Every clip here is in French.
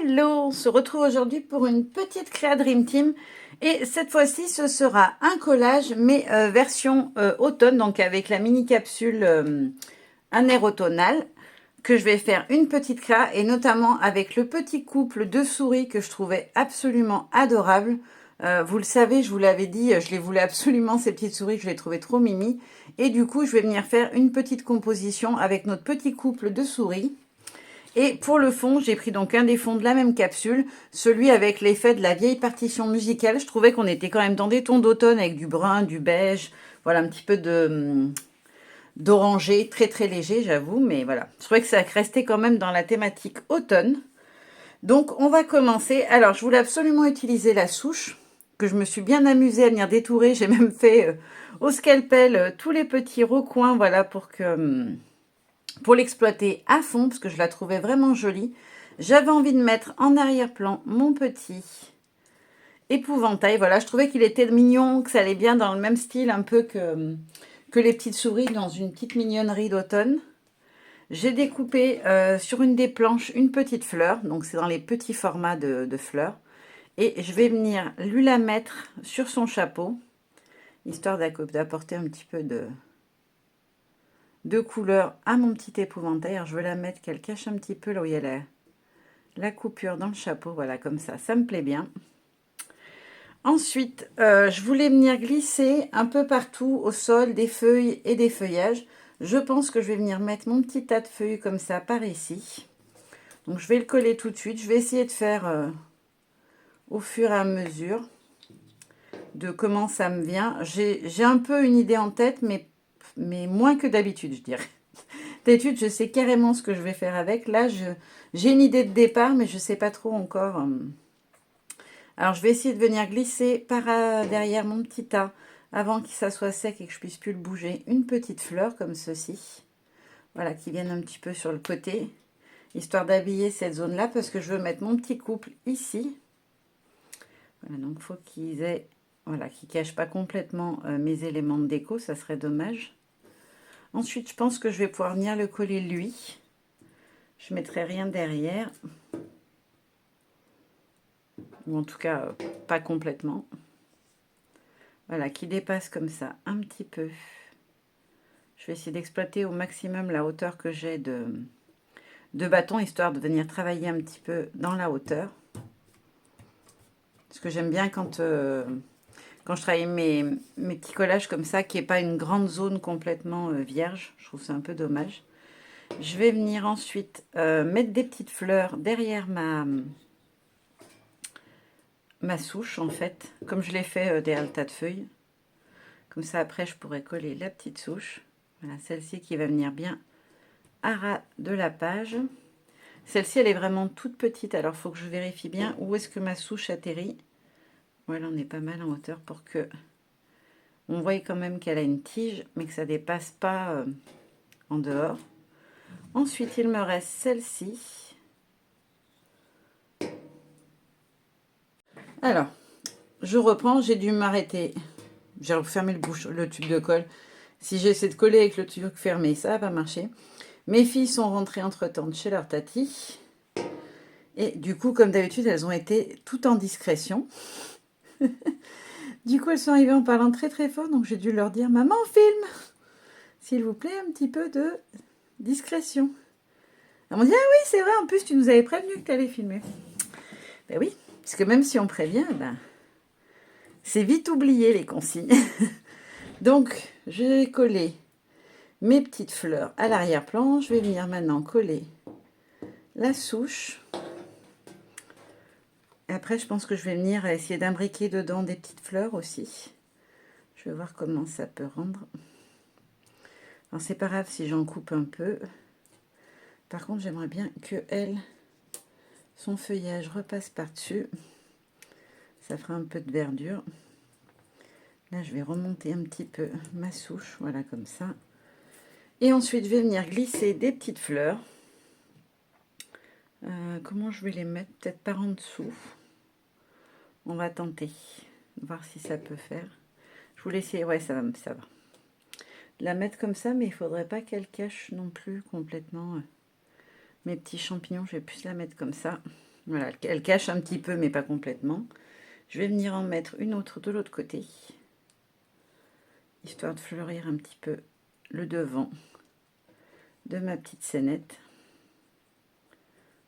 Hello, on se retrouve aujourd'hui pour une petite créa Dream Team et cette fois-ci ce sera un collage mais version automne, donc avec la mini capsule un air automnal que je vais faire une petite créa et notamment avec le petit couple de souris que je trouvais absolument adorable. Vous le savez, je vous l'avais dit, je les voulais absolument ces petites souris, je les trouvais trop mimi et du coup je vais venir faire une petite composition avec notre petit couple de souris. Et pour le fond, j'ai pris donc un des fonds de la même capsule, celui avec l'effet de la vieille partition musicale. Je trouvais qu'on était quand même dans des tons d'automne avec du brun, du beige, voilà, un petit peu de d'orangé, très très léger, j'avoue, mais voilà. Je trouvais que ça restait quand même dans la thématique automne. Donc on va commencer. Alors je voulais absolument utiliser la souche, que je me suis bien amusée à venir détourer. J'ai même fait au scalpel tous les petits recoins, voilà, pour l'exploiter à fond, parce que je la trouvais vraiment jolie. J'avais envie de mettre en arrière-plan mon petit épouvantail. Voilà, je trouvais qu'il était mignon, que ça allait bien dans le même style un peu que les petites souris, dans une petite mignonnerie d'automne. J'ai découpé sur une des planches une petite fleur, donc c'est dans les petits formats de fleurs. Et je vais venir lui la mettre sur son chapeau, histoire d'apporter un petit peu de couleur à mon petit épouvantail. Alors, je veux la mettre qu'elle cache un petit peu là où il y a la coupure dans le chapeau. Voilà, comme ça me plaît bien. Ensuite, je voulais venir glisser un peu partout au sol des feuilles et des feuillages. Je pense que je vais venir mettre mon petit tas de feuilles comme ça par ici. Donc, je vais le coller tout de suite. Je vais essayer de faire au fur et à mesure de comment ça me vient. J'ai un peu une idée en tête, mais moins que d'habitude, je dirais. D'habitude, je sais carrément ce que je vais faire avec. Là, j'ai une idée de départ, mais je ne sais pas trop encore. Alors, je vais essayer de venir glisser derrière mon petit tas, avant que ça soit sec et que je puisse plus le bouger, une petite fleur comme ceci. Voilà, qui vienne un petit peu sur le côté, histoire d'habiller cette zone-là, parce que je veux mettre mon petit couple ici. Voilà, donc il faut qu'ils aient, voilà, qu'ils ne cachent pas complètement mes éléments de déco, ça serait dommage. Ensuite, je pense que je vais pouvoir venir le coller lui. Je ne mettrai rien derrière. Ou en tout cas, pas complètement. Voilà, qui dépasse comme ça un petit peu. Je vais essayer d'exploiter au maximum la hauteur que j'ai de bâton, histoire de venir travailler un petit peu dans la hauteur. Parce que j'aime bien quand je travaille mes petits collages comme ça, qu'il n'y ait pas une grande zone complètement vierge. Je trouve ça un peu dommage. Je vais venir ensuite mettre des petites fleurs derrière ma souche, en fait, comme je l'ai fait derrière le tas de feuilles. Comme ça, après, je pourrais coller la petite souche. Voilà, celle-ci qui va venir bien à ras de la page. Celle-ci, elle est vraiment toute petite, alors il faut que je vérifie bien où est-ce que ma souche atterrit. Voilà, on est pas mal en hauteur pour que on voit quand même qu'elle a une tige, mais que ça dépasse pas en dehors. Ensuite, il me reste celle-ci. Alors, je reprends, j'ai dû m'arrêter. J'ai refermé le tube de colle. Si j'essaie de coller avec le tube fermé, ça va pas marcher. Mes filles sont rentrées entre-temps de chez leur tati. Et du coup, comme d'habitude, elles ont été toutes en discrétion. Du coup, elles sont arrivées en parlant très très fort, donc j'ai dû leur dire « Maman, filme !» S'il vous plaît, un petit peu de discrétion. Elles m'ont dit « Ah oui, c'est vrai, en plus, tu nous avais prévenu que tu allais filmer. » Ben oui, parce que même si on prévient, ben, c'est vite oublié les consignes. Donc, je vais coller mes petites fleurs à l'arrière-plan. Je vais venir maintenant coller la souche. Après, je pense que je vais venir essayer d'imbriquer dedans des petites fleurs aussi. Je vais voir comment ça peut rendre. Alors, c'est pas grave si j'en coupe un peu. Par contre, j'aimerais bien que son feuillage repasse par-dessus. Ça fera un peu de verdure. Là, je vais remonter un petit peu ma souche. Voilà, comme ça. Et ensuite, je vais venir glisser des petites fleurs. Comment je vais les mettre? Peut-être par en dessous. On va tenter. Voir si ça peut faire. Je vous laisse essayer. Ouais, ça va. La mettre comme ça, mais il ne faudrait pas qu'elle cache non plus complètement mes petits champignons. Je vais plus la mettre comme ça. Voilà, elle cache un petit peu, mais pas complètement. Je vais venir en mettre une autre de l'autre côté, histoire de fleurir un petit peu le devant de ma petite scénette.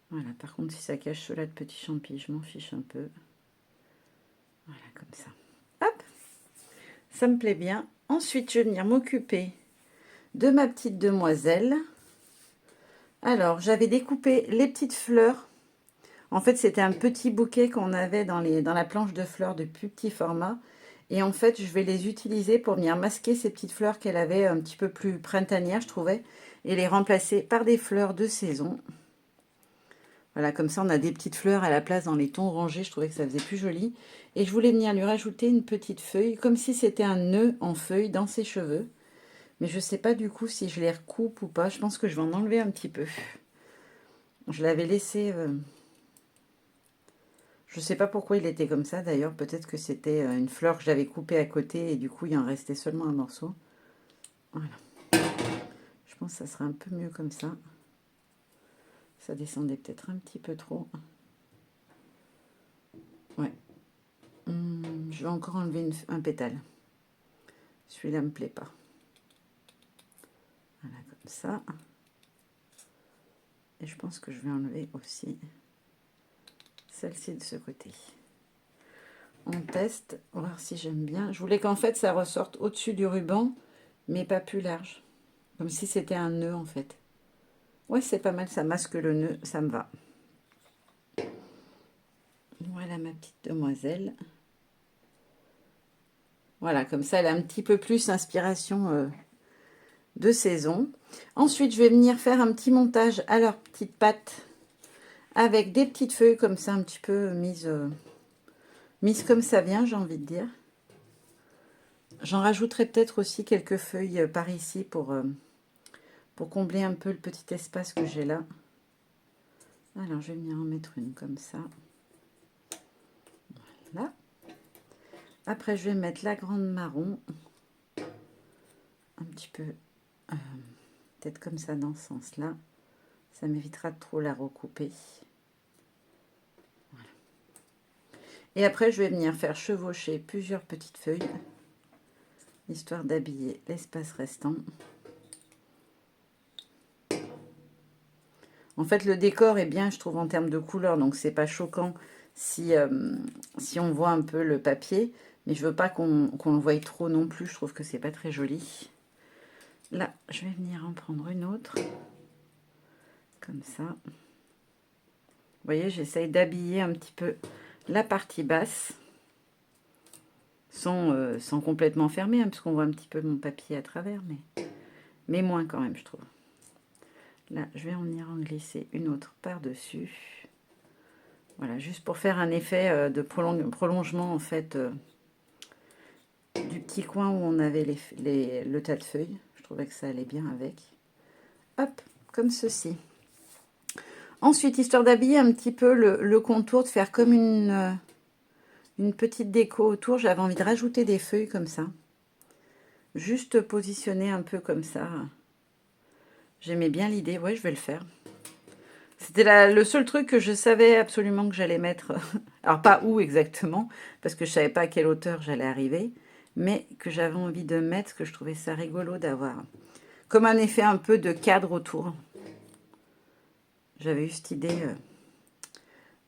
Voilà, par contre, si ça cache cela de petits champis, je m'en fiche un peu. Voilà, comme ça. Hop, ça me plaît bien. Ensuite, je vais venir m'occuper de ma petite demoiselle. Alors, j'avais découpé les petites fleurs. En fait, c'était un petit bouquet qu'on avait dans la planche de fleurs de plus petit format. Et en fait, je vais les utiliser pour venir masquer ces petites fleurs qu'elle avait un petit peu plus printanières, je trouvais. Et les remplacer par des fleurs de saison. Voilà, comme ça, on a des petites fleurs à la place dans les tons orangés. Je trouvais que ça faisait plus joli. Et je voulais venir lui rajouter une petite feuille, comme si c'était un nœud en feuille dans ses cheveux. Mais je ne sais pas du coup si je les recoupe ou pas. Je pense que je vais en enlever un petit peu. Je l'avais laissé... je ne sais pas pourquoi il était comme ça d'ailleurs. Peut-être que c'était une fleur que j'avais coupée à côté et du coup il en restait seulement un morceau. Voilà. Je pense que ça sera un peu mieux comme ça. Ça descendait peut-être un petit peu trop. Ouais. Je vais encore enlever un pétale. Celui-là ne me plaît pas. Voilà, comme ça. Et je pense que je vais enlever aussi celle-ci de ce côté. On teste, voir si j'aime bien. Je voulais qu'en fait ça ressorte au-dessus du ruban, mais pas plus large. Comme si c'était un nœud en fait. Ouais, c'est pas mal, ça masque le nœud, ça me va. Voilà ma petite demoiselle. Voilà, comme ça elle a un petit peu plus inspiration de saison. Ensuite, je vais venir faire un petit montage à leurs petites pattes avec des petites feuilles comme ça, un petit peu mises comme ça vient, j'ai envie de dire. J'en rajouterai peut-être aussi quelques feuilles par ici pour combler un peu le petit espace que j'ai là. Alors, je vais venir en mettre une comme ça. Voilà. Après, je vais mettre la grande marron. Un petit peu, peut-être comme ça dans ce sens-là. Ça m'évitera de trop la recouper. Voilà. Et après, je vais venir faire chevaucher plusieurs petites feuilles, histoire d'habiller l'espace restant. En fait, le décor est bien, je trouve, en termes de couleur, donc c'est pas choquant si on voit un peu le papier, mais je veux pas qu'on le voie trop non plus, je trouve que c'est pas très joli. Là, je vais venir en prendre une autre, comme ça. Vous voyez, j'essaye d'habiller un petit peu la partie basse, sans complètement fermer, hein, parce qu'on voit un petit peu mon papier à travers, mais moins quand même, je trouve. Là, je vais en venir en glisser une autre par-dessus. Voilà, juste pour faire un effet de prolongement, en fait, du petit coin où on avait le tas de feuilles. Je trouvais que ça allait bien avec. Hop, comme ceci. Ensuite, histoire d'habiller un petit peu le contour, de faire comme une petite déco autour, j'avais envie de rajouter des feuilles comme ça. Juste positionner un peu comme ça. J'aimais bien l'idée, ouais, je vais le faire. C'était le seul truc que je savais absolument que j'allais mettre. Alors, pas où exactement, parce que je ne savais pas à quelle hauteur j'allais arriver, mais que j'avais envie de mettre, que je trouvais ça rigolo d'avoir. Comme un effet un peu de cadre autour. J'avais eu cette idée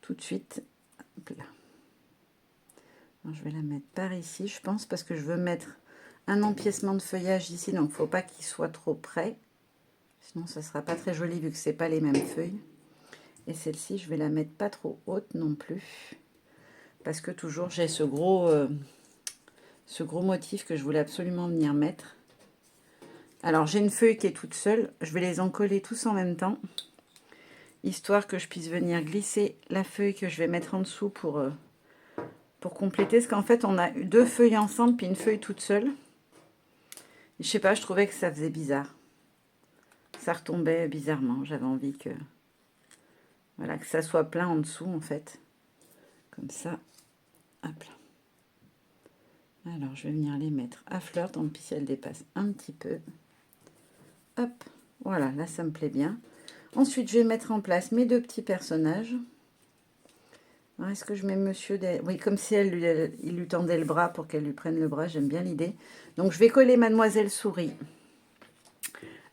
tout de suite. Hop là. Alors, je vais la mettre par ici, je pense, parce que je veux mettre un empiècement de feuillage ici, donc il ne faut pas qu'il soit trop près. Sinon, ça ne sera pas très joli vu que ce n'est pas les mêmes feuilles. Et celle-ci, je vais la mettre pas trop haute non plus. Parce que toujours, j'ai ce gros motif que je voulais absolument venir mettre. Alors, j'ai une feuille qui est toute seule. Je vais les encoller tous en même temps. Histoire que je puisse venir glisser la feuille que je vais mettre en dessous pour compléter. Parce qu'en fait, on a deux feuilles ensemble, puis une feuille toute seule. Je sais pas, je trouvais que ça faisait bizarre. Ça retombait bizarrement. J'avais envie que... Voilà, que ça soit plein en dessous, en fait. Comme ça. Hop là. Alors, je vais venir les mettre à fleur, tant pis si elles dépassent un petit peu. Hop, voilà, là, ça me plaît bien. Ensuite, je vais mettre en place mes deux petits personnages. Alors, est-ce que je mets monsieur Oui, comme si il lui tendait le bras pour qu'elle lui prenne le bras. J'aime bien l'idée. Donc, je vais coller Mademoiselle Souris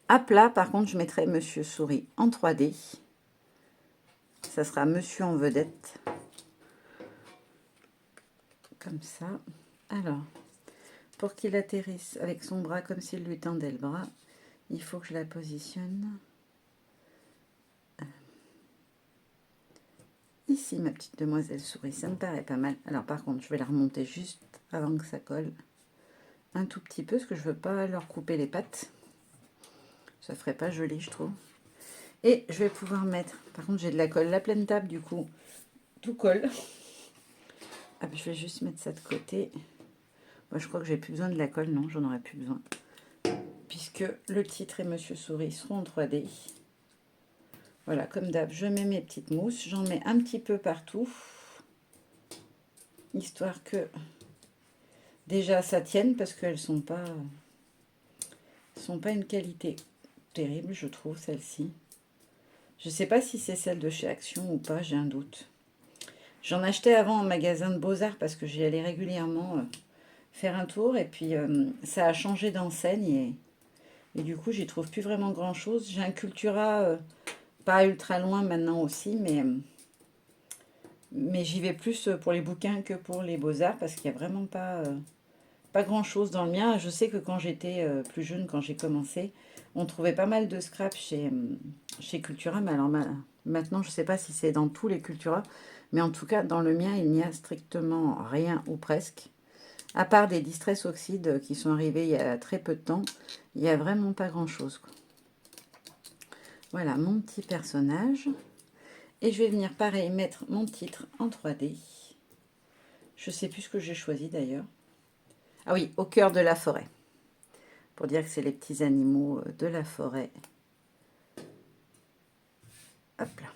à plat. Par contre, je mettrai Monsieur Souris en 3D. Ça sera Monsieur en vedette. Comme ça. Alors, pour qu'il atterrisse avec son bras comme s'il lui tendait le bras, il faut que je la positionne ici, ma petite demoiselle souris. Ça me paraît pas mal. Alors, par contre, je vais la remonter juste avant que ça colle un tout petit peu, parce que je veux pas leur couper les pattes. Ça ferait pas joli, je trouve. Et je vais pouvoir mettre... Par contre, j'ai de la colle. La pleine table, du coup, tout colle. Hop, je vais juste mettre ça de côté. Moi, je crois que j'ai plus besoin de la colle. Non, j'en aurais plus besoin. Puisque le titre et Monsieur Souris seront en 3D. Voilà, comme d'hab, je mets mes petites mousses. J'en mets un petit peu partout. Histoire que déjà ça tienne, parce qu'elles sont pas une qualité terrible, je trouve, celle-ci. Je ne sais pas si c'est celle de chez Action ou pas, j'ai un doute. J'en achetais avant en magasin de Beaux-Arts parce que j'y allais régulièrement faire un tour. Et puis, ça a changé d'enseigne et du coup, j'y trouve plus vraiment grand-chose. J'ai un Cultura pas ultra loin maintenant aussi, mais j'y vais plus pour les bouquins que pour les Beaux-Arts parce qu'il n'y a vraiment pas grand-chose dans le mien. Je sais que quand j'étais plus jeune, quand j'ai commencé, on trouvait pas mal de scrap chez Cultura. Mais alors maintenant, je ne sais pas si c'est dans tous les Cultura. Mais en tout cas, dans le mien, il n'y a strictement rien ou presque. À part des Distress Oxyde qui sont arrivés il y a très peu de temps, il n'y a vraiment pas grand-chose. Voilà mon petit personnage. Et je vais venir, pareil, mettre mon titre en 3D. Je ne sais plus ce que j'ai choisi d'ailleurs. Ah oui, au cœur de la forêt. Pour dire que c'est les petits animaux de la forêt. Hop là,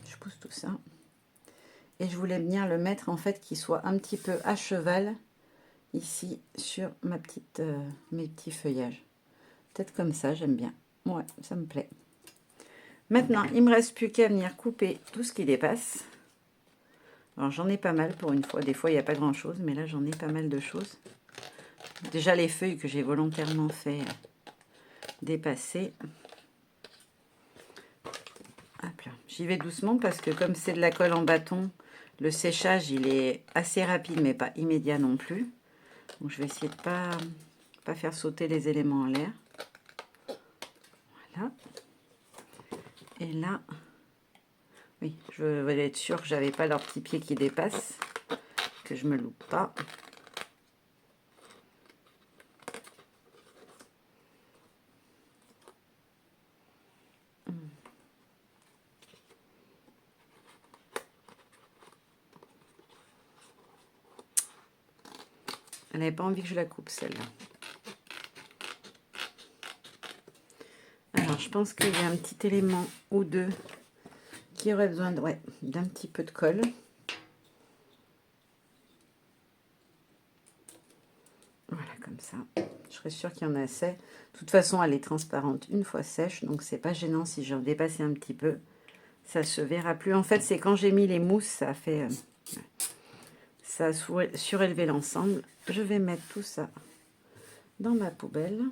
je pousse tout ça. Et je voulais venir le mettre, en fait, qu'il soit un petit peu à cheval, ici, sur mes petits feuillages. Peut-être comme ça, j'aime bien. Ouais, ça me plaît. Maintenant, il ne me reste plus qu'à venir couper tout ce qui dépasse. Alors, j'en ai pas mal pour une fois. Des fois, il n'y a pas grand-chose, mais là, j'en ai pas mal de choses. Déjà, les feuilles que j'ai volontairement fait dépasser. Hop là. J'y vais doucement parce que comme c'est de la colle en bâton, le séchage, il est assez rapide, mais pas immédiat non plus. Donc, je vais essayer de pas faire sauter les éléments en l'air. Voilà. Et là, oui, je vais être sûre que j'avais pas leurs petits pieds qui dépassent, que je me loupe pas. Elle n'avait pas envie que je la coupe, celle-là. Alors, je pense qu'il y a un petit élément ou deux qui aurait besoin d'un petit peu de colle. Voilà, comme ça. Je serais sûre qu'il y en a assez. De toute façon, elle est transparente une fois sèche, donc c'est pas gênant si j'en dépasse un petit peu. Ça se verra plus. En fait, c'est quand j'ai mis les mousses, ça a fait... ça a surélevé l'ensemble. Je vais mettre tout ça dans ma poubelle.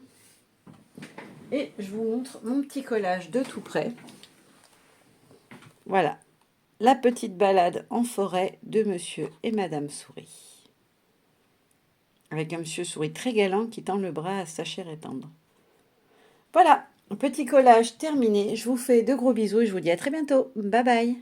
Et je vous montre mon petit collage de tout près. Voilà, la petite balade en forêt de Monsieur et Madame Souris. Avec un Monsieur Souris très galant qui tend le bras à sa chère et tendre. Voilà, petit collage terminé. Je vous fais de gros bisous et je vous dis à très bientôt. Bye bye.